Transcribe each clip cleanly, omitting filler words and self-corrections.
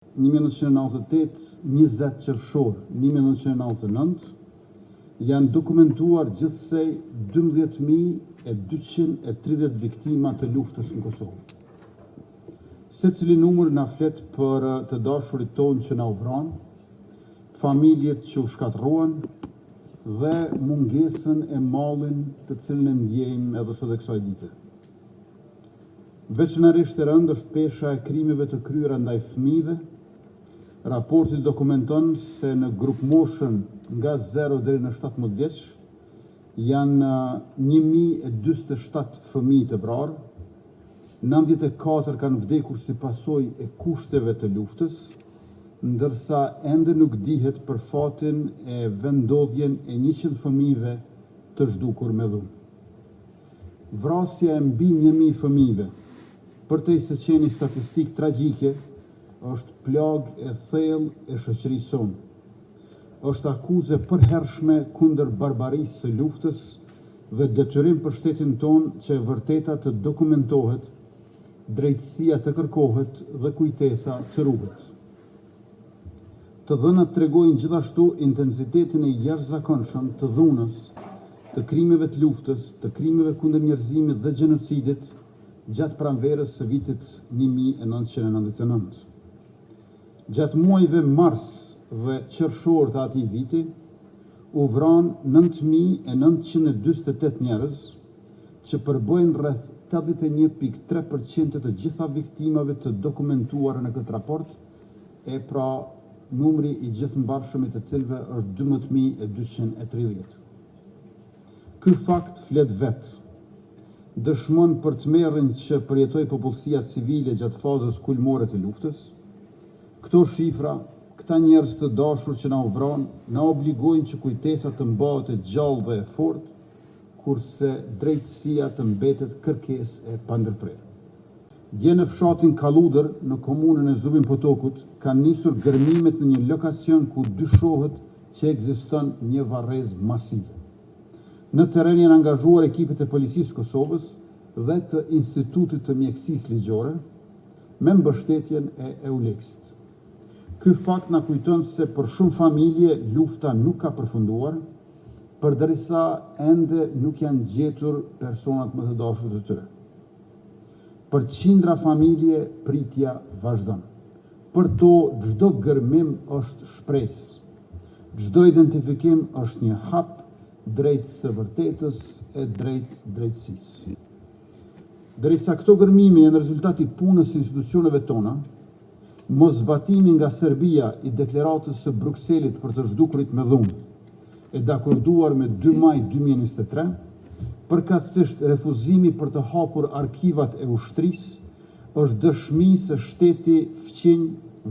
1998-20 qershor 1999 janë dokumentuar gjithsej 12.230 viktima të luftës në Kosovë. Secili numër na flet për të dashurit tonë që na u vranë, familjet që u shkatruan dhe mungesën e mallin të cilën e ndjejmë edhe sot e kësaj dite. Veçanërisht e rëndë është pesha e krimeve të kryera ndaj fëmijëve. Raporti dokumenton se në grup moshën nga 0 deri në 17 vjeç janë 1047 fëmijë të vrarë, 94 kanë vdekur si pasojë e kushteve të luftës, ndërsa ende nuk dihet për fatin e vendodhjen e 100 fëmijëve të zhdukur me dhunë. Vrasja e mbi 1000 fëmijëve, përtej se qeni statistikë tragjike, është plagë e thellë e shoqërisë sonë. Është akuzë përhershme kundër barbarisë së luftës dhe detyrim për shtetin tonë që e vërteta të dokumentohet, drejtësia të kërkohet dhe kujtesa të ruhet. Të dhënat tregojnë gjithashtu intensitetin e jashtëzakonshëm të dhunës, të krimeve të luftës, të krimeve kundër njerëzimit dhe gjenocidit gjatë pranverës së vitit 1999. Gjatë muajve mars dhe qershor të atij viti, u vranë 9.948 njerëz, që përbëjnë rreth 81.3% të gjitha viktimave të dokumentuara në këtë raport, e pra numri i gjithëmbarshëm i të cilëve është 12.230. Ky fakt flet vetë. Dëshmon për tmerrin që përjetoi popullsia civile gjatë fazës kulmore të luftës. Këto shifra, këta njerëz të dashur që na u vranë, na obligojnë që kujtesa të mbahet e gjallë dhe e fortë, kurse drejtësia të mbetet kërkesë e pandërprerë. Dje në fshatin Kalludër, në komunën e Zubin Potokut, kanë nisur gërmimet në një lokacion ku dyshohet që ekziston një varrezë masive. Në terren janë angazhuar ekipet e policisë Kosovës dhe të Institutit të Mjekësisë Ligjore me mbështetjen e EULEX-it. Ky fakt na kujton se për shumë familje lufta nuk ka përfunduar, përderisa ende nuk janë gjetur personat më të dashur të tyre. Për qindra familje pritja vazhdon. Për to çdo gërmim është shpresë. Çdo identifikim është një hap drejt së vërtetës e drejt drejtësisë. Derisa këto gërmime janë rezultati punës së institucioneve tona, mosbatimi nga Serbia i deklaratës së Brukselit për të zhdukurit me dhunë, e dakorduar me 2 maj 2023, përkatësisht refuzimi për të hapur arkivat e ushtrisë, është dëshmi se shteti fqinj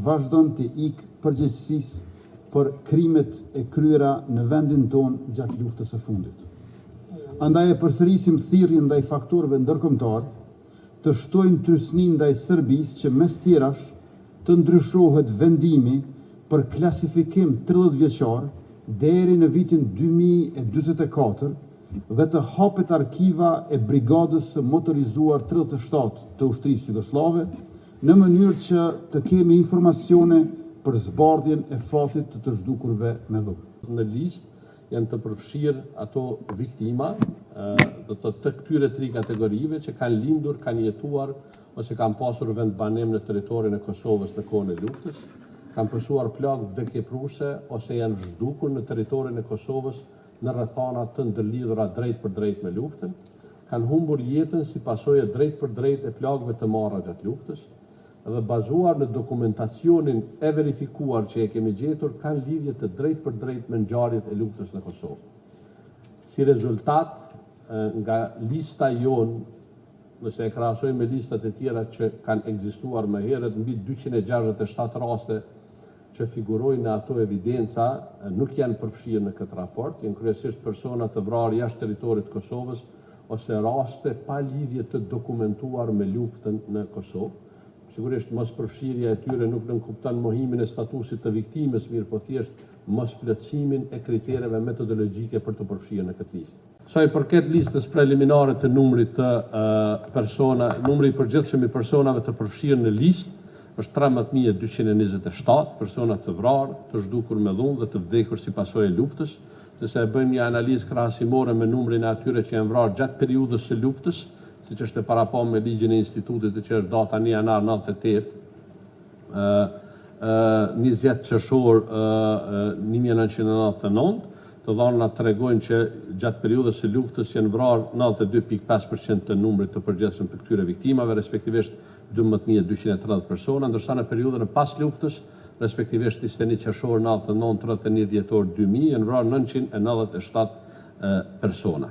vazhdon të ikë përgjegjësisë për krimet e kryera në vendin tonë gjatë luftës së fundit. Andaj e përsërisim thirrjen ndaj faktorëve ndërkombëtar të shtojnë trysnin ndaj Serbisë që mes tjerash të ndryshohet vendimi për klasifikim 30 vjeçar deri në vitin 2044 dhe të hapet arkiva e brigadës së motorizuar 37 të ushtrisë jugoslave në mënyrë që të kemi informacione për zbardhjen e fatit të zhdukurve me dhunë. Në listë janë të përfshirë ato viktima të këtyre 3 kategorive që kanë lindur, kanë jetuar ose kanë pasur vend banim në territorin e Kosovës në kohën e luftës, kanë pësuar plagë vdekjepruse ose janë zhdukur në territorin e Kosovës në rrethana të ndërlidhura drejt për drejt me luftën, kanë humbur jetën si pasojë drejt për drejt e plagëve të marra gjatë luftës, dhe bazuar në dokumentacionin e verifikuar që e kemi gjetur, kanë lidhje të drejt për drejt me ngjarjet e luftës në Kosovë. Si rezultat, nga lista jonë, nëse e krahasojmë me listat e tjera që kanë ekzistuar më herët, mbi 267 raste që figurojnë në ato evidenca, nuk janë përfshirë në këtë raport, janë kryesisht persona të vrarë jashtë territorit të Kosovës ose raste pa lidhje të dokumentuar me luftën në Kosovë. Sigurisht mos përfshirja e tyre nuk nënkupton mohimin e statusit të viktimës, mirë po thjesht mos plotësimin e kritereve metodologjike për të përfshirë në këtë listë. Sa i përket listës preliminare të numrit të numri i përgjithshëm i personave të përfshirë në listë, është 13.227 persona të vrarë, të zhdukur me dhunë dhe të vdekur si pasojë e luftës. Nëse e bëjmë një analizë krahasimore me numrin e atyre që janë vrarë gjatë periudhës së luftës, siç është e parapohur me ligjin e institutit që është data 1 janar 98, 20 qershor 1999, të dhënat tregojnë që gjatë periudhës së luftës janë vrarë 92.5% të numrit të përgjithshëm të këtyre viktimave, respektivisht 12.230 persona, ndërsa në periudhën e pas luftës, respektivisht 21 qershor 99, 31 dhjetor 2000, janë vrarë 997 persona.